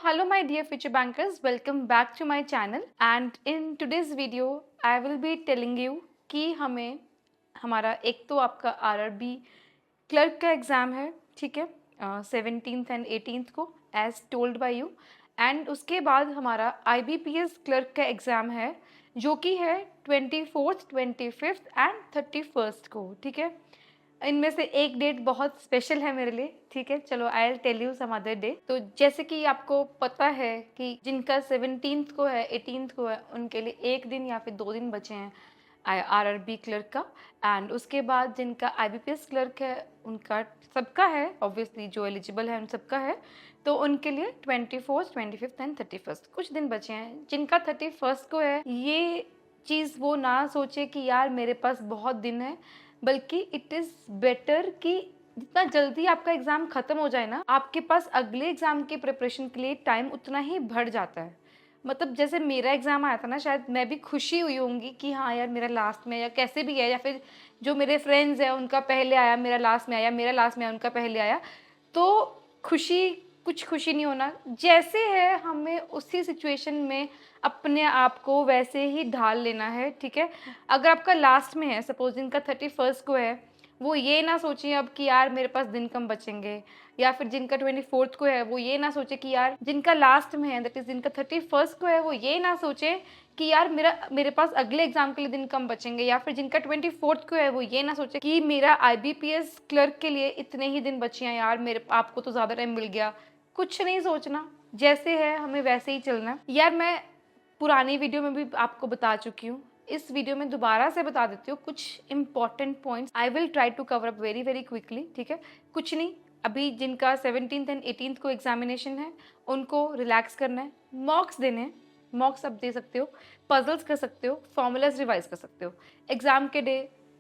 Hello my dear future bankers, welcome back to my channel and in today's video I will be telling you कि हमें हमारा एक तो आपका RRB clerk का एग्ज़ाम है, ठीक है, 17th एंड 18th को as told by you, and उसके बाद हमारा आईबीपीएस क्लर्क का एग्ज़ाम है जो कि है 24th, 25th एंड 31st को, ठीक है। इनमें से एक डेट बहुत स्पेशल है मेरे लिए, ठीक है। चलो I will tell you some other day. तो जैसे कि आपको पता है कि जिनका 17th को है, 18th को है, उनके लिए एक दिन या फिर 2 दिन बचे हैं आरआरबी क्लर्क का। एंड उसके बाद जिनका आईबीपीएस क्लर्क है उनका सबका है, ऑब्वियसली जो एलिजिबल है उन सबका है, तो उनके लिए 24th, 25th एंड 31st कुछ दिन बचे हैं। जिनका 31st को है, ये चीज़ वो ना सोचे कि यार मेरे पास बहुत दिन है, बल्कि इट इज़ बेटर कि जितना जल्दी आपका एग्ज़ाम ख़त्म हो जाए ना, आपके पास अगले एग्ज़ाम की प्रिपरेशन के लिए टाइम उतना ही बढ़ जाता है। मतलब जैसे मेरा एग्ज़ाम आया था ना, शायद मैं भी खुशी हुई होंगी कि हाँ यार मेरा लास्ट में, या कैसे भी है, या फिर जो मेरे फ्रेंड्स हैं उनका पहले आया मेरा लास्ट में आया, मेरा लास्ट में आया उनका पहले आया, तो खुशी कुछ खुशी नहीं होना, जैसे है हमें उसी सिचुएशन में अपने आप को वैसे ही ढाल लेना है, ठीक है। अगर आपका लास्ट में है, सपोज जिनका 31st को है, वो ये ना सोचिए अब कि यार मेरे पास दिन कम बचेंगे, या फिर जिनका 24th को है वो ये ना सोचे कि यार जिनका लास्ट में है, दैट इज जिनका 31st को है, वो ये ना सोचे कि यार मेरे पास अगले एग्जाम के लिए दिन कम बचेंगे, या फिर जिनका 24th को है वो ये ना सोचे कि मेरा आईबीपीएस क्लर्क के लिए इतने ही दिन बचे हैं, यार मेरे आपको तो ज़्यादा टाइम मिल गया। कुछ नहीं सोचना, जैसे है हमें वैसे ही चलना है। यार मैं पुरानी वीडियो में भी आपको बता चुकी हूँ, इस वीडियो में दोबारा से बता देती हूँ कुछ important points. I will try to cover up very very quickly, ठीक है। कुछ नहीं, अभी जिनका 17th एंड 18th को एग्जामिनेशन है उनको रिलैक्स करना है, मॉक्स देने हैं, मॉक्स आप दे सकते हो, पजल्स कर सकते हो, फॉर्मूलाज रिवाइज कर सकते हो। एग्ज़ाम के डे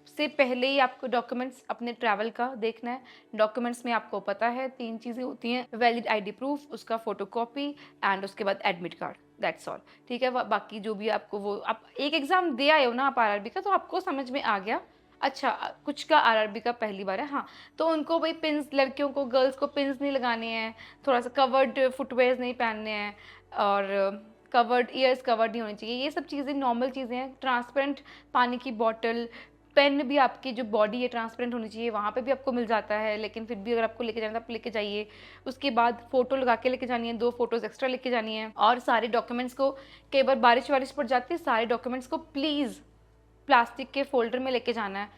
से पहले ही आपको डॉक्यूमेंट्स अपने ट्रैवल का देखना है। डॉक्यूमेंट्स में आपको पता है 3 चीज़ें होती हैं, वैलिड आईडी प्रूफ, उसका फोटोकॉपी एंड उसके बाद एडमिट कार्ड, दैट्स ऑल, ठीक है। बाकी जो भी आपको, वो आप एक एग्ज़ाम दे आए हो ना आप आरआरबी का, तो आपको समझ में आ गया, अच्छा कुछ का आरआरबी का पहली बार है, हाँ, तो उनको भाई पिन्स, लड़कियों को, गर्ल्स को पिन्स नहीं लगाने हैं, थोड़ा सा कवर्ड फुटवेयर्स नहीं पहनने हैं, और कवर्ड ईयर्स कवर्ड नहीं होनी चाहिए, ये सब चीज़ें नॉर्मल चीज़ें हैं। ट्रांसपेरेंट पानी की बॉटल, पेन भी आपकी जो बॉडी है ट्रांसपेरेंट होनी चाहिए, वहाँ पे भी आपको मिल जाता है, लेकिन फिर भी अगर आपको लेके जाना है तो आप लेके जाइए। उसके बाद फ़ोटो लगा के लेके जानी है, 2 फोटोज़ एक्स्ट्रा लेके जानी है। और सारे डॉक्यूमेंट्स को, कई बार बारिश वारिश पड़ जाती है, सारे डॉक्यूमेंट्स को प्लीज़ प्लास्टिक के फोल्डर में लेके जाना है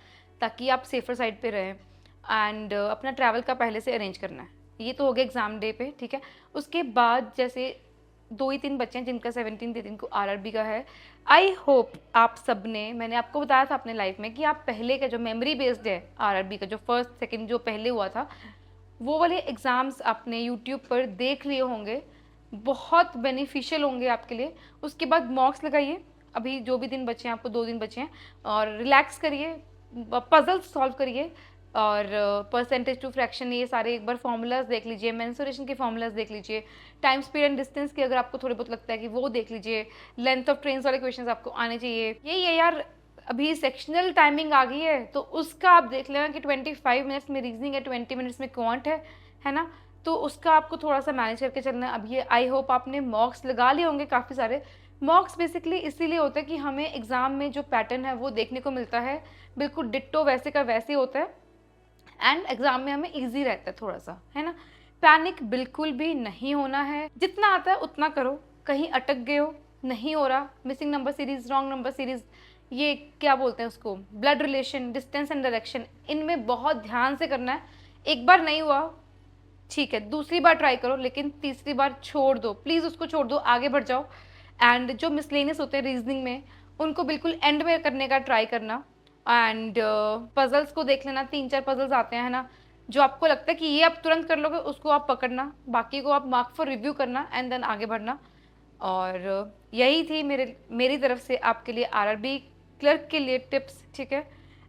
ताकि आप सेफर साइड पे रहें। एंड अपना ट्रैवल का पहले से अरेंज करना है। ये तो हो गया एग्ज़ाम डे पे, ठीक है। उसके बाद जैसे 2 ही 3 बच्चे हैं जिनका 17th 18th को आरआरबी का है। आई होप आप सब ने, मैंने आपको बताया था अपने लाइफ में कि आप पहले का जो मेमोरी बेस्ड है आरआरबी का, जो फर्स्ट सेकंड जो पहले हुआ था, वो वाले एग्ज़ाम्स आपने यूट्यूब पर देख लिए होंगे, बहुत बेनिफिशियल होंगे आपके लिए। उसके बाद मॉक्स लगाइए, अभी जो भी दिन बचे हैं, आपको 2 दिन बचे हैं, और रिलैक्स करिए, पजल सॉल्व करिए, और परसेंटेज टू फ्रैक्शन, ये सारे एक बार फॉर्मूलाज देख लीजिए, मेंसुरेशन के फॉर्मूलाज देख लीजिए, टाइम स्पीड एंड डिस्टेंस के अगर आपको थोड़े बहुत लगता है कि वो देख लीजिए, लेंथ ऑफ ट्रेन्स वाले क्वेश्चंस आपको आने चाहिए। यही है यार, अभी सेक्शनल टाइमिंग आ गई है तो उसका आप देख लेना कि 25 मिनट्स में रीजनिंग है, 20 मिनट्स में क्वांट है ना, तो उसका आपको थोड़ा सा मैनेज करके चलना है। अब ये आई होप आपने मॉक्स लगा लिए होंगे काफ़ी सारे। मॉक्स बेसिकली इसीलिए होता है कि हमें एग्ज़ाम में जो पैटर्न है वो देखने को मिलता है, बिल्कुल डिट्टो वैसे का वैसे होता है, एंड एग्ज़ाम में हमें ईजी रहता है थोड़ा सा, है ना। पैनिक बिल्कुल भी नहीं होना है, जितना आता है उतना करो। कहीं अटक गए हो, नहीं हो रहा, missing number series, wrong number series, ये क्या बोलते हैं उसको, blood relation, distance and direction, इनमें बहुत ध्यान से करना है। एक बार नहीं हुआ ठीक है, दूसरी बार ट्राई करो, लेकिन तीसरी बार छोड़ दो, प्लीज़ उसको छोड़ दो, आगे बढ़ जाओ। एंड जो मिसलेनियस होते हैं रीजनिंग में, उनको बिल्कुल एंड में करने का ट्राई करना। एंड पजल्स को देख लेना, 3-4 पजल्स आते हैं ना, जो आपको लगता है कि ये आप तुरंत कर लोगे, उसको आप पकड़ना, बाकी को आप मार्क फॉर रिव्यू करना, एंड देन आगे बढ़ना। और यही थी मेरी तरफ से आपके लिए आरआरबी क्लर्क के लिए टिप्स, ठीक है।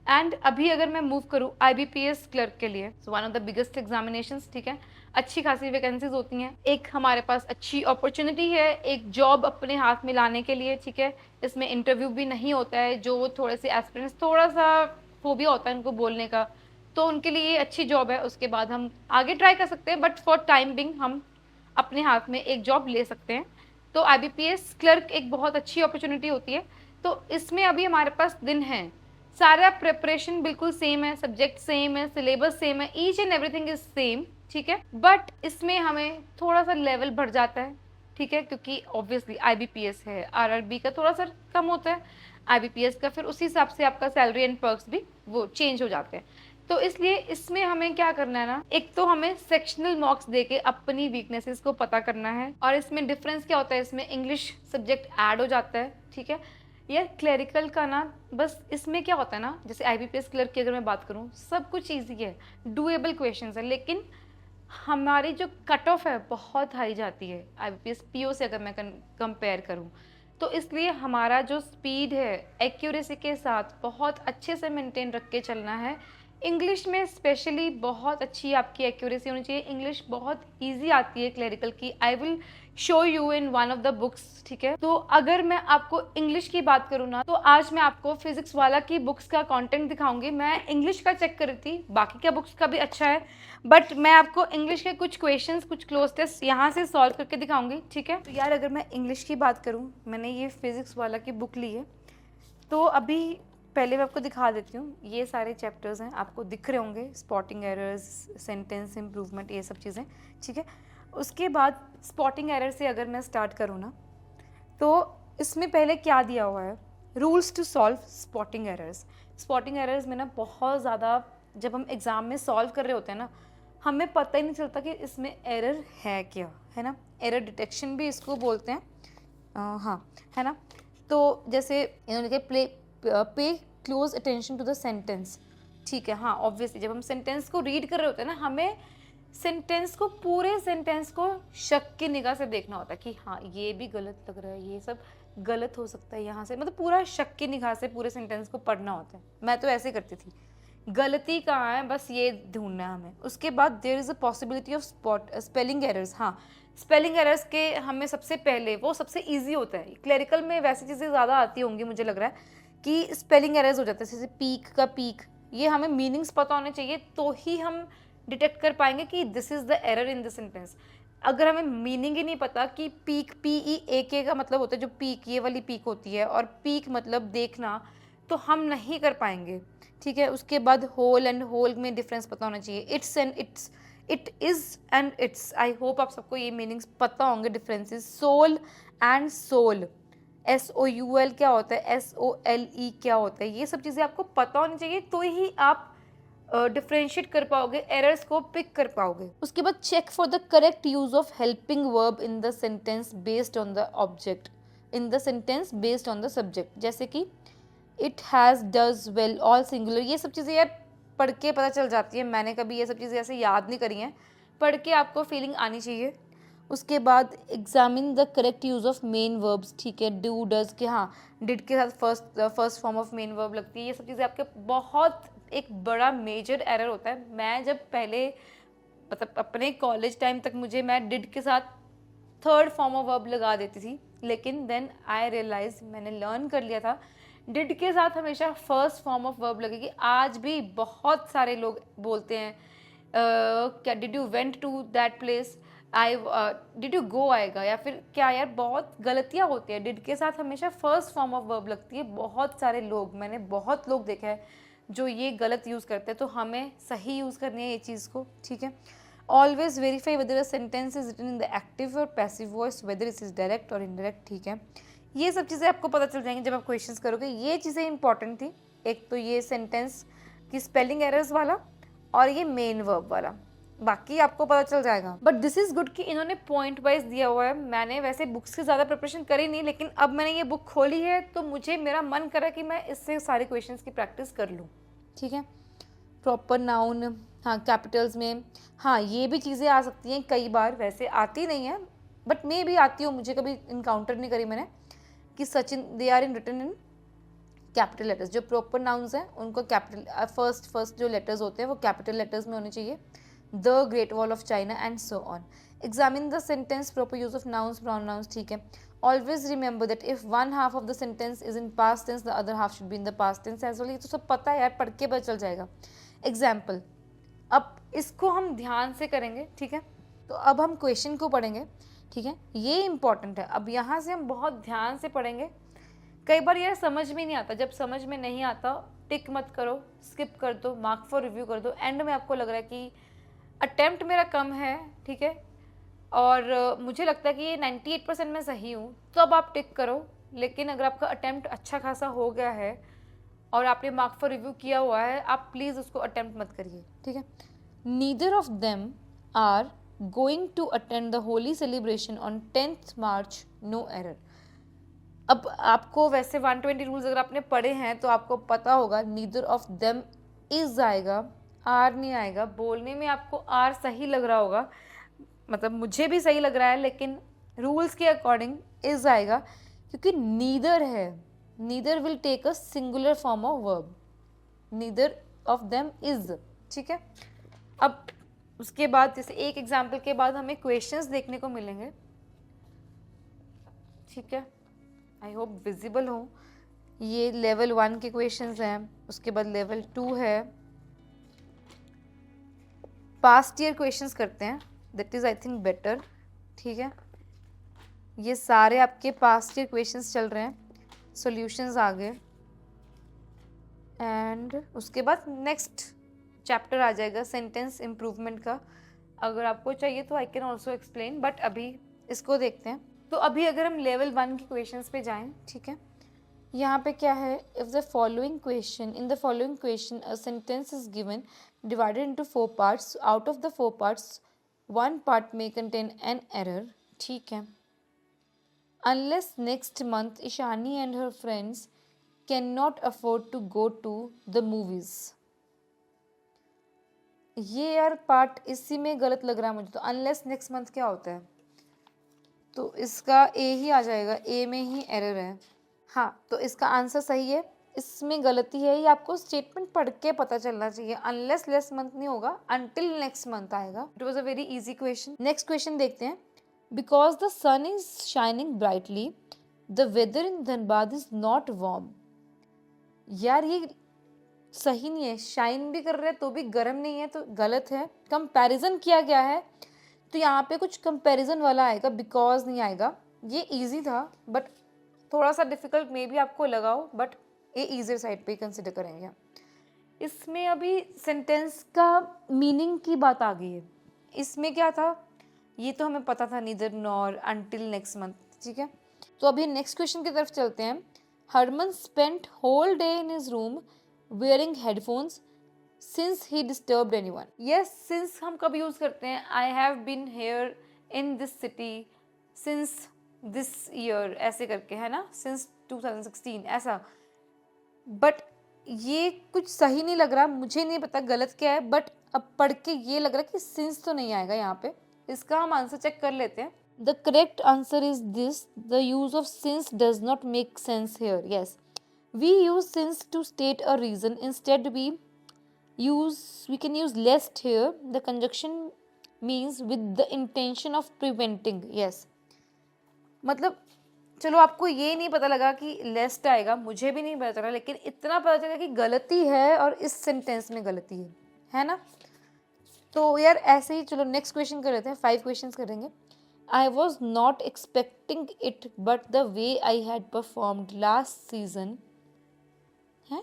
एंड अभी अगर मैं मूव करूँ आईबीपीएस क्लर्क के लिए, so one of the biggest examinations, ठीक है, अच्छी खासी वैकेंसीज होती हैं, एक हमारे पास अच्छी अपॉर्चुनिटी है एक जॉब अपने हाथ में लाने के लिए, ठीक है। इसमें इंटरव्यू भी नहीं होता है, जो थोड़े से एस्पिरेंट्स थोड़ा सा फोबिया होता है उनको बोलने का, तो उनके लिए ये अच्छी जॉब है। उसके बाद हम आगे ट्राई कर सकते हैं, बट फॉर टाइम बिंग हम अपने हाथ में एक जॉब ले सकते हैं। तो IBPS क्लर्क एक बहुत अच्छी अपॉर्चुनिटी होती है। तो इसमें अभी हमारे पास दिन है, सारा प्रिपरेशन बिल्कुल सेम है, सब्जेक्ट सेम है, सिलेबस सेम है, each and everything is same, ठीक है। बट इसमें हमें थोड़ा सा लेवल बढ़ जाता है, ठीक है, क्योंकि ऑब्वियसली IBPS है, RRB का थोड़ा सा कम होता है, IBPS का फिर उसी हिसाब से आपका सैलरी एंड पर्क्स भी वो चेंज हो जाते हैं। तो इसलिए इसमें हमें क्या करना है ना, एक तो हमें सेक्शनल मार्क्स देके अपनी वीकनेसेस को पता करना है। और इसमें डिफरेंस क्या होता है, इसमें इंग्लिश सब्जेक्ट ऐड हो जाता है, ठीक है। यार क्लरिकल का ना बस इसमें क्या होता है ना, जैसे IBPS क्लर्क की अगर मैं बात करूँ, सब कुछ ईजी है, डूएबल क्वेश्चन है, लेकिन हमारी जो कट ऑफ है बहुत हाई जाती है IBPS PO से अगर मैं कंपेयर करूँ। तो इसलिए हमारा जो स्पीड है एक्यूरेसी के साथ बहुत अच्छे से मेंटेन रख के चलना है। इंग्लिश में स्पेशली बहुत अच्छी आपकी एक्यूरेसी होनी चाहिए। इंग्लिश बहुत इजी आती है क्लरिकल की, I will show you in one of the books, ठीक है। तो अगर मैं आपको इंग्लिश की बात करूँ ना, तो आज मैं आपको फिजिक्स वाला की बुक्स का कंटेंट दिखाऊंगी। मैं इंग्लिश का चेक कर रही थी, बाकी का बुक्स का भी अच्छा है, बट मैं आपको इंग्लिश के कुछ क्वेश्चंस, कुछ क्लोज टेस्ट यहाँ से सॉल्व करके दिखाऊंगी, ठीक है। तो यार अगर मैं इंग्लिश की बात करूँ, मैंने ये फिजिक्स वाला की बुक ली है, तो अभी पहले मैं आपको दिखा देती हूँ। ये सारे चैप्टर्स हैं, आपको दिख रहे होंगे, स्पॉटिंग एरर्स, सेंटेंस इम्प्रूवमेंट, ये सब चीज़ें, ठीक है। उसके बाद स्पॉटिंग एरर से अगर मैं स्टार्ट करूँ ना, तो इसमें पहले क्या दिया हुआ है, rules to solve spotting errors. Spotting errors में ना बहुत ज़्यादा, जब हम एग्ज़ाम में सॉल्व कर रहे होते हैं ना, हमें पता ही नहीं चलता कि इसमें एरर है क्या, है ना। एरर डिटेक्शन भी इसको बोलते हैं, हाँ, है ना। तो जैसे इन्होंने कहा pay close attention to the sentence, ठीक है। हाँ, ऑब्वियसली जब हम सेंटेंस को रीड कर रहे होते हैं ना, हमें सेंटेंस को, पूरे सेंटेंस को शक की निगाह से देखना होता है कि हाँ ये भी गलत लग रहा है, ये सब गलत हो सकता है यहाँ से, मतलब पूरा शक की निगाह से पूरे सेंटेंस को पढ़ना होता है। मैं तो ऐसे करती थी, गलती कहाँ है बस ये ढूंढना है हमें। उसके बाद there is a possibility of spelling errors. हाँ, स्पेलिंग एरर्स के हमें सबसे पहले, वो सबसे ईजी होता है। क्लरिकल में वैसी चीज़ें ज़्यादा आती होंगी, मुझे लग रहा है कि स्पेलिंग एरर्स हो जाते हैं, जैसे पीक का पीक, ये हमें मीनिंग्स पता होने चाहिए, तो ही हम डिटेक्ट कर पाएंगे कि this is the error in the sentence. अगर हमें मीनिंग ही नहीं पता कि पीक, PEAK का मतलब होता है जो पीक, ये वाली पीक होती है, और पीक मतलब देखना, तो हम नहीं कर पाएंगे, ठीक है। उसके बाद होल एंड होल में डिफरेंस पता होना चाहिए, its and it's, it is and it's. I hope आप सबको ये मीनिंग्स पता होंगे, differences. Soul and sole, SOUL क्या होता है, SOLE क्या होता है, ये सब चीज़ें आपको पता होनी चाहिए, तो ही आप डिफ्रेंशिएट कर पाओगे, एरर्स को पिक कर पाओगे। उसके बाद check for the correct use of helping verb in the sentence based on the object, in the sentence based on the subject, जैसे कि it has, does, well, all singular, ये सब चीज़ें यार पढ़ के पता चल जाती है। मैंने कभी ये सब चीज़ें ऐसे याद नहीं करी हैं, पढ़ के आपको फीलिंग आनी चाहिए। उसके बाद examine the correct use of main verbs, ठीक है, डू, डज के, हाँ डिड के साथ first form of main verb लगती है। ये सब चीज़ें आपके बहुत एक बड़ा मेजर एरर होता है। मैं जब पहले, मतलब अपने कॉलेज टाइम तक, मुझे, मैं डिड के साथ थर्ड फॉर्म ऑफ वर्ब लगा देती थी, लेकिन देन आई रियलाइज, मैंने लर्न कर लिया था डिड के साथ हमेशा फर्स्ट फॉर्म ऑफ वर्ब लगेगी। आज भी बहुत सारे लोग बोलते हैं क्या, did you went to that place, did you go आएगा, या फिर क्या, यार बहुत गलतियाँ होती है, डिड के साथ हमेशा फर्स्ट फॉर्म ऑफ वर्ब लगती है। बहुत सारे लोग, मैंने बहुत लोग देखा है जो ये गलत यूज़ करते हैं, तो हमें सही यूज़ करनी है ये चीज़ को, ठीक है। Always verify whether a sentence is written in the active और passive voice, whether it is direct और इनडायरेक्ट, ठीक है। ये सब चीज़ें आपको पता चल जाएंगी जब आप क्वेश्चंस करोगे। ये चीज़ें इंपॉर्टेंट थी, एक तो ये सेंटेंस की स्पेलिंग एरर्स वाला, और ये मेन वर्ब वाला, बाकी आपको पता चल जाएगा। बट दिस इज़ गुड कि इन्होंने पॉइंट वाइज दिया हुआ है। मैंने वैसे बुक्स से ज़्यादा प्रिपरेशन करी नहीं, लेकिन अब मैंने ये बुक खोली है तो मुझे, मेरा मन करा कि मैं इससे सारे क्वेश्चंस की प्रैक्टिस कर लूँ, ठीक है। प्रॉपर नाउन, हाँ कैपिटल्स में, हाँ ये भी चीज़ें आ सकती हैं कई बार, वैसे आती नहीं है बट मे भी आती हो, मुझे कभी इनकाउंटर नहीं करी मैंने, कि Sachin, they are in written in capital letters. जो प्रॉपर नाउन्स हैं उनको कैपिटल, फर्स्ट जो लेटर्स होते हैं वो कैपिटल लेटर्स में होने चाहिए। The Great Wall of China and so on. Examine the sentence, proper use of nouns, pronouns, ठीक है। Always remember that if one half of the sentence is in past tense, the other half should be in the past tense as well. ये तो सब पता है यार, पढ़ के पता चल जाएगा। एग्जाम्पल, अब इसको हम ध्यान से करेंगे, ठीक है। तो अब हम क्वेश्चन को पढ़ेंगे, ठीक है, ये इंपॉर्टेंट है। अब यहाँ से हम बहुत ध्यान से पढ़ेंगे। कई बार यार समझ में नहीं आता, जब समझ में नहीं आता टिक मत करो, स्किप कर दो, मार्क फॉर रिव्यू कर दो। एंड में आपको लग रहा है कि अटेम्प्ट मेरा कम है, ठीक है, और मुझे लगता है कि ये 98% में सही हूँ, तो अब आप टिक करो। लेकिन अगर आपका अटेम्प्ट अच्छा खासा हो गया है और आपने मार्क फॉर रिव्यू किया हुआ है, आप प्लीज़ उसको अटेम्प्ट मत करिए, ठीक है। Neither of them are going to attend the Holi celebration on 10th March, no error. अब आपको वैसे 120 रूल्स अगर आपने पढ़े हैं तो आपको पता होगा नीदर ऑफ देम इज आएगा, आर नहीं आएगा। बोलने में आपको आर सही लग रहा होगा, मतलब मुझे भी सही लग रहा है, लेकिन रूल्स के अकॉर्डिंग इज आएगा, क्योंकि नीदर है। Neither will take a singular form of verb, neither of them is, ठीक है। अब उसके बाद जैसे एक एग्जाम्पल के बाद हमें क्वेश्चंस देखने को मिलेंगे, ठीक है, आई होप विजिबल हो। ये लेवल 1 के क्वेश्चंस हैं, उसके बाद लेवल 2 है। पास्ट ईयर क्वेश्चंस करते हैं, that is I think better, ठीक है। ये सारे आपके पास्ट ईयर क्वेश्चंस चल रहे हैं, सॉल्यूशंस आ गए, एंड उसके बाद नेक्स्ट चैप्टर आ जाएगा सेंटेंस इम्प्रूवमेंट का। अगर आपको चाहिए तो I can also explain, but अभी इसको देखते हैं। तो अभी अगर हम लेवल 1 के क्वेश्चंस पे जाएं, ठीक है, यहाँ पे क्या है, if the following question, in the following question a sentence is given divided into 4 parts, out of the 4 parts 1 part में कंटेन एन एरर, ठीक है। Unless next month Ishani and her friends can not afford to go to the movies. ये यार part इसी में गलत लग रहा है मुझे। तो अनलेस नेक्स्ट मंथ क्या होता है, तो इसका ए ही आ जाएगा, ए में ही एरर है। हाँ, तो इसका आंसर सही है, इसमें गलती है। ये आपको स्टेटमेंट पढ़ के पता चलना चाहिए। अनलेस लेस मंथ नहीं होगा, अनटिल नेक्स्ट मंथ आएगा। It was a very easy question. Next question देखते हैं। Because the sun is shining brightly the weather in Dhanbad is not warm. यार ये सही नहीं है, शाइन भी कर रहे हैं तो भी गर्म नहीं है, तो गलत है। कंपैरिजन किया गया है तो यहाँ पे कुछ कंपैरिजन वाला आएगा, बिकॉज नहीं आएगा। ये इजी था बट थोड़ा सा डिफिकल्ट मे भी आपको लगा हो, बट ये ईजियर साइड पे कंसिडर करेंगे। इसमें अभी सेंटेंस का मीनिंग की बात आ गई है। इसमें क्या था, ये तो हमें पता था, neither nor, until next month, ठीक है। तो अभी नेक्स्ट क्वेश्चन की तरफ चलते हैं। Harman spent whole day in his room wearing headphones since he disturbed anyone. Yes, since हम कब यूज़ करते हैं, I have been here in this city since this year, ऐसे करके है ना, since 2016 ऐसा। बट ये कुछ सही नहीं लग रहा, मुझे नहीं पता गलत क्या है, बट अब पढ़ के ये लग रहा है कि since तो नहीं आएगा यहाँ पे। इसका हम आंसर चेक कर लेते हैं। The correct answer is this: the use of since does not make sense here. Yes. We use since to state a reason. Instead we can use lest here. The conjunction means with the intention of preventing. Yes. मतलब चलो आपको ये नहीं पता लगा कि लेस्ट आएगा, मुझे भी नहीं पता चला, लेकिन इतना पता चला कि गलती है और इस सेंटेंस में गलती है ना। तो यार ऐसे ही चलो नेक्स्ट क्वेश्चन कर लेते हैं। 5 क्वेश्चन करेंगे। I was not expecting it, but the way I had performed last season है,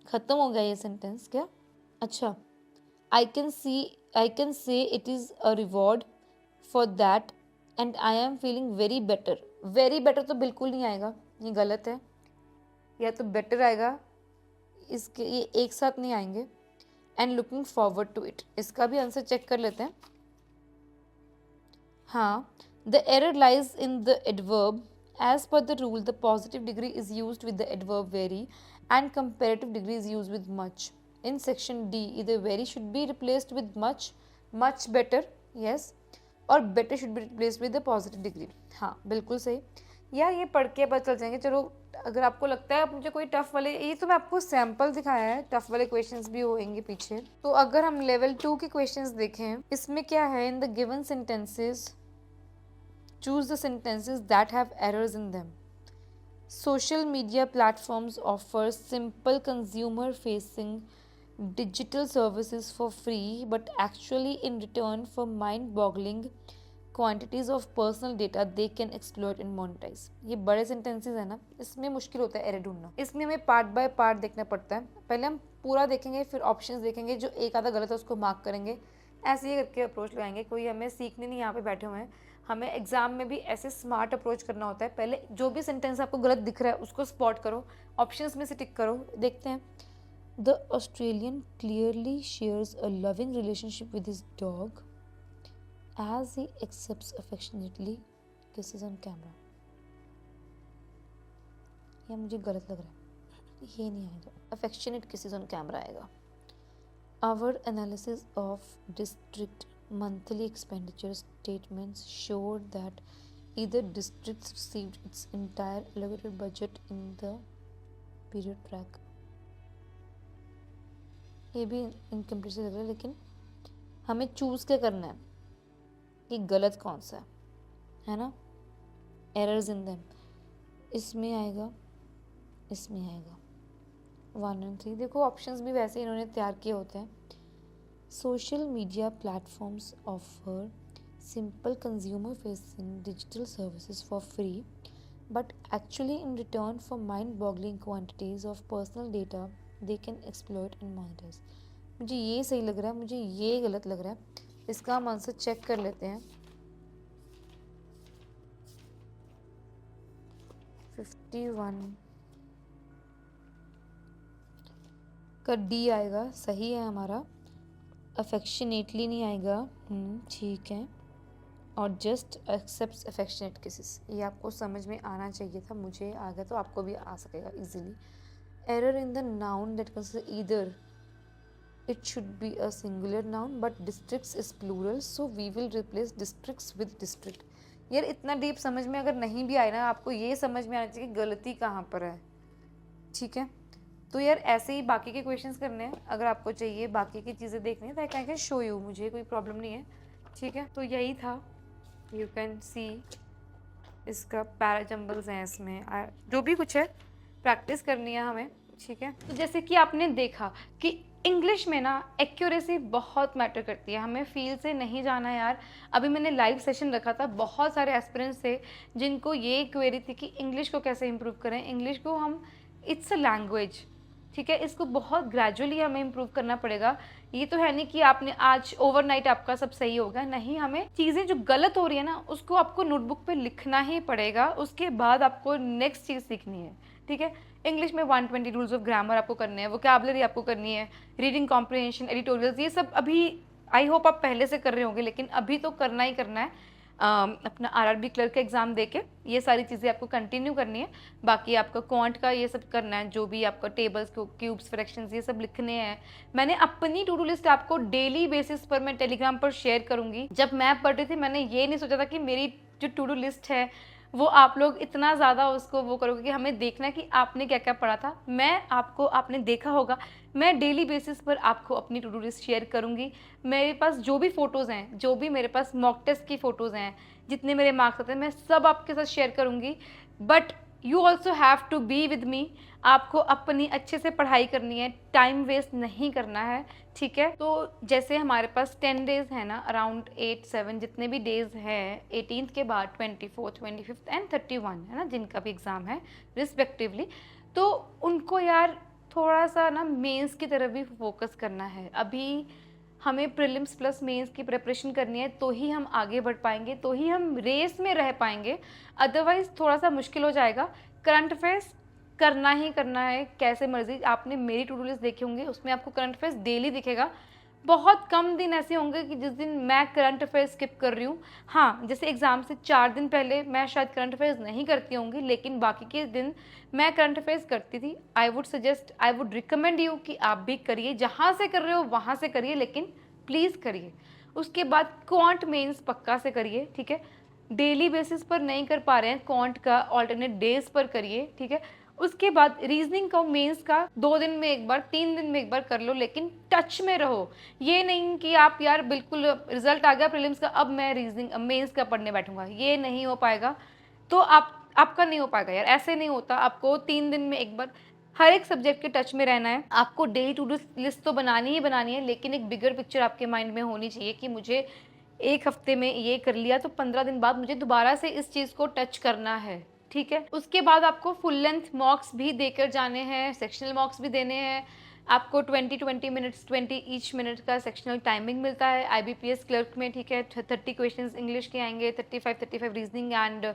खत्म हो गया ये सेंटेंस क्या? अच्छा, I can say it is a reward for that and I am feeling very better. Very better तो बिल्कुल नहीं आएगा, ये गलत है। या तो better आएगा, इसके ये एक साथ नहीं आएंगे। And looking forward to it, इसका भी आंसर चेक कर लेते हैं। हाँ, the error lies in the adverb. As per the rule, the positive degree is used with the adverb very and comparative degree is used with much. In section D, either very should be replaced with much better, yes, और better should be replaced with the positive degree. हाँ, बिल्कुल सही। यार ये पढ़ के पता चल जाएंगे। चलो अगर आपको लगता है मुझे कोई टफ वाले, ये तो मैं आपको सैम्पल दिखाया है, टफ वाले क्वेश्चंस भी होंगे पीछे। तो अगर हम लेवल 2 के क्वेश्चंस देखें, इसमें क्या है, in the given sentences choose the sentences that have errors in them. Social media platforms offer simple consumer facing digital services for free but actually in return for mind-boggling quantities of personal data they can exploit and monetize। ये बड़े sentences है ना, इसमें मुश्किल होता है error ढूंढना। इसमें हमें पार्ट बाय पार्ट देखना पड़ता है। पहले हम पूरा देखेंगे, फिर ऑप्शंस देखेंगे, जो एक आधा गलत है उसको मार्क करेंगे, ऐसे ही करके अप्रोच लगाएंगे। कोई हमें सीखने नहीं यहाँ पे बैठे हुए हैं, हमें एग्जाम में भी ऐसे स्मार्ट अप्रोच करना होता है। पहले जो भी सेंटेंस आपको गलत दिख रहा है उसको स्पॉट करो, ऑप्शंस में से टिक करो। देखते हैं। The Australian clearly shares a loving relationship with his dog as he accepts affectionately kisses on camera। यह मुझे गलत लग रहा है, ये नहीं आएगा, affectionate kisses on camera आएगा। Our analysis of district monthly expenditure statements showed that either districts received its entire allocated budget in the period track। ये भी इनकम्प्लीट लग रहा है, लेकिन हमें चूज़ क्या करना है कि गलत कौन सा है ना। एरर्स इन देम, इसमें आएगा, इसमें आएगा। 1 और 3 देखो, ऑप्शंस भी वैसे इन्होंने तैयार किए होते हैं। Social media platforms offer simple consumer facing digital services for free but actually in return for mind boggling quantities of personal data they can exploit and monetise. मुझे ये सही लग रहा है, मुझे ये गलत लग रहा है। इसका हम आंसर चेक कर लेते हैं। 51 का डी आएगा, सही है हमारा। अफेक्शनेटली नहीं आएगा, ठीक है। और जस्ट एक्सेप्ट अफेक्शनेट किसेस, ये आपको समझ में आना चाहिए था, मुझे आ गया तो आपको भी आ सकेगा easily. Error in the noun that consists either it should be a singular noun but districts is plural, so we will replace districts with district। यार इतना डीप समझ में अगर नहीं भी आए ना, आपको ये समझ में आना चाहिए कि गलती कहाँ पर है, ठीक है। तो यार ऐसे ही बाकी के क्वेश्चंस करने हैं। अगर आपको चाहिए बाकी की चीज़ें देखनी है तो आई कैन शो यू, मुझे कोई प्रॉब्लम नहीं है, ठीक है। तो यही था, यू कैन सी इसका पैराजम्बल्स हैं, इसमें जो भी कुछ है प्रैक्टिस करनी है हमें, ठीक है। तो जैसे कि आपने देखा कि इंग्लिश में ना एक्यूरेसी बहुत मैटर करती है, हमें फील से नहीं जाना यार। अभी मैंने लाइव सेशन रखा था, बहुत सारे एस्पिरेंट्स थे जिनको ये क्वेरी थी कि इंग्लिश को कैसे इम्प्रूव करें। इंग्लिश को हम, इट्स अ लैंग्वेज, ठीक है, इसको बहुत ग्रेजुअली हमें इम्प्रूव करना पड़ेगा। ये तो है नहीं कि आपने आज ओवरनाइट आपका सब सही होगा, नहीं। हमें चीज़ें जो गलत हो रही है ना उसको आपको नोटबुक पे लिखना ही पड़ेगा, उसके बाद आपको नेक्स्ट चीज़ सीखनी है, ठीक है। इंग्लिश में 120 रूल्स ऑफ ग्रामर आपको करने हैं, वोकैबुलरी आपको करनी है, रीडिंग कॉम्प्रिहेंशन, एडिटोरियल्स, ये सब अभी आई होप आप पहले से कर रहे होंगे, लेकिन अभी तो करना ही करना है। अपना आरआरबी क्लर्क का एग्ज़ाम देके ये सारी चीज़ें आपको कंटिन्यू करनी है। बाकी आपका क्वांट का ये सब करना है, जो भी आपका टेबल्स, क्यूब्स, फ्रैक्शंस, ये सब लिखने हैं। मैंने अपनी टू डू लिस्ट आपको डेली बेसिस पर मैं टेलीग्राम पर शेयर करूँगी। जब मैं पढ़ रही थी मैंने ये नहीं सोचा था कि मेरी जो टू डू लिस्ट है वो आप लोग इतना ज़्यादा उसको वो करोगे कि हमें देखना है कि आपने क्या क्या पढ़ा था। मैं आपको, आपने देखा होगा, मैं डेली बेसिस पर आपको अपनी टू डू लिस्ट शेयर करूँगी। मेरे पास जो भी फ़ोटोज़ हैं, जो भी मेरे पास मॉक टेस्ट की फ़ोटोज़ हैं, जितने मेरे मार्क्स आते हैं, मैं सब आपके साथ शेयर करूँगी। But you also have to be with me. आपको अपनी अच्छे से पढ़ाई करनी है, टाइम वेस्ट नहीं करना है, ठीक है। तो जैसे हमारे पास 10 डेज है ना, अराउंड 8-7 जितने भी डेज हैं, 18th के बाद 24th, 25th एंड 31 है ना, जिनका भी एग्ज़ाम है रिस्पेक्टिवली, तो उनको यार थोड़ा सा ना मेंस की तरफ भी फोकस करना है। अभी हमें प्रीलिम्स प्लस मेंस की प्रिपरेशन करनी है, तो ही हम आगे बढ़ पाएंगे, तो ही हम रेस में रह पाएंगे, अदरवाइज थोड़ा सा मुश्किल हो जाएगा। करंट अफेयर्स करना ही करना है, कैसे मर्जी। आपने मेरी टू डू लिस्ट देखी होंगी, उसमें आपको करंट अफेयर्स डेली दिखेगा। बहुत कम दिन ऐसे होंगे कि जिस दिन मैं करंट अफेयर्स स्किप कर रही हूँ। हाँ, जैसे एग्ज़ाम से 4 दिन पहले मैं शायद करंट अफेयर्स नहीं करती होंगी, लेकिन बाकी के दिन मैं करंट अफेयर्स करती थी। आई वुड रिकमेंड यू कि आप भी करिए, जहाँ से कर रहे हो वहाँ से करिए, लेकिन प्लीज़ करिए। उसके बाद क्वांट मेंस पक्का से करिए, ठीक है। डेली बेसिस पर नहीं कर पा रहे हैं क्वांट का, ऑल्टरनेट डेज पर करिए, ठीक है। उसके बाद रीजनिंग का, मेंस का 2 दिन में एक बार, 3 दिन में एक बार कर लो, लेकिन टच में रहो। ये नहीं कि आप यार बिल्कुल रिजल्ट आ गया प्रीलिम्स का, अब मैं रीजनिंग मेंस का पढ़ने बैठूंगा, ये नहीं हो पाएगा। तो आपका नहीं हो पाएगा यार, ऐसे नहीं होता। आपको 3 दिन में एक बार, हर एक सब्जेक्ट के टच में रहना है। आपको डेली टू डू लिस्ट तो बनानी ही बनानी है, लेकिन एक बिगर पिक्चर आपके माइंड में होनी चाहिए कि मुझे एक हफ्ते में ये कर लिया तो 15 दिन बाद मुझे दोबारा से इस चीज़ को टच करना है, ठीक है। उसके बाद आपको फुल लेंथ मॉक्स भी देकर जाने हैं, सेक्शनल मॉक्स भी देने हैं। आपको 20 मिनट्स 20 ईच मिनट का सेक्शनल टाइमिंग मिलता है IBPS क्लर्क में, ठीक है। 30 क्वेश्चंस इंग्लिश के आएंगे, 35 रीजनिंग एंड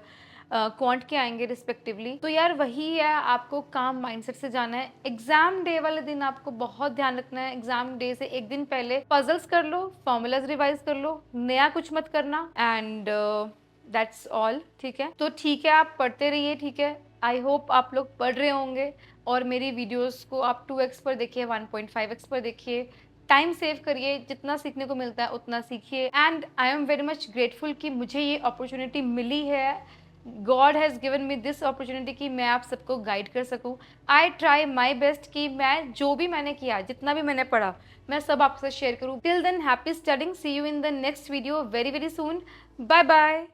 क्वांट के आएंगे रिस्पेक्टिवली। तो यार वही है, आपको काम माइंडसेट से जाना है। एग्जाम डे वाले दिन आपको बहुत ध्यान रखना है, एग्जाम डे से एक दिन पहले पजल्स कर लो, फॉर्मूलाज रिवाइज कर लो, नया कुछ मत करना एंड दैट्स ऑल, ठीक है। तो ठीक है, आप पढ़ते रहिए, ठीक है। आई होप आप लोग पढ़ रहे होंगे और मेरी वीडियोस को आप 2x पर देखिए, 1.5x पर देखिए। टाइम सेव करिए, जितना सीखने को मिलता है उतना सीखिए। And I am very much grateful कि मुझे ये अपॉर्चुनिटी मिली है। God has given me this opportunity कि मैं आप सबको गाइड कर सकूं। आई ट्राई माई बेस्ट कि मैं जो भी मैंने किया, जितना भी मैंने पढ़ा, मैं सब आपसे शेयर करूं। Till then happy studying, see you in the next video very very soon. Bye bye.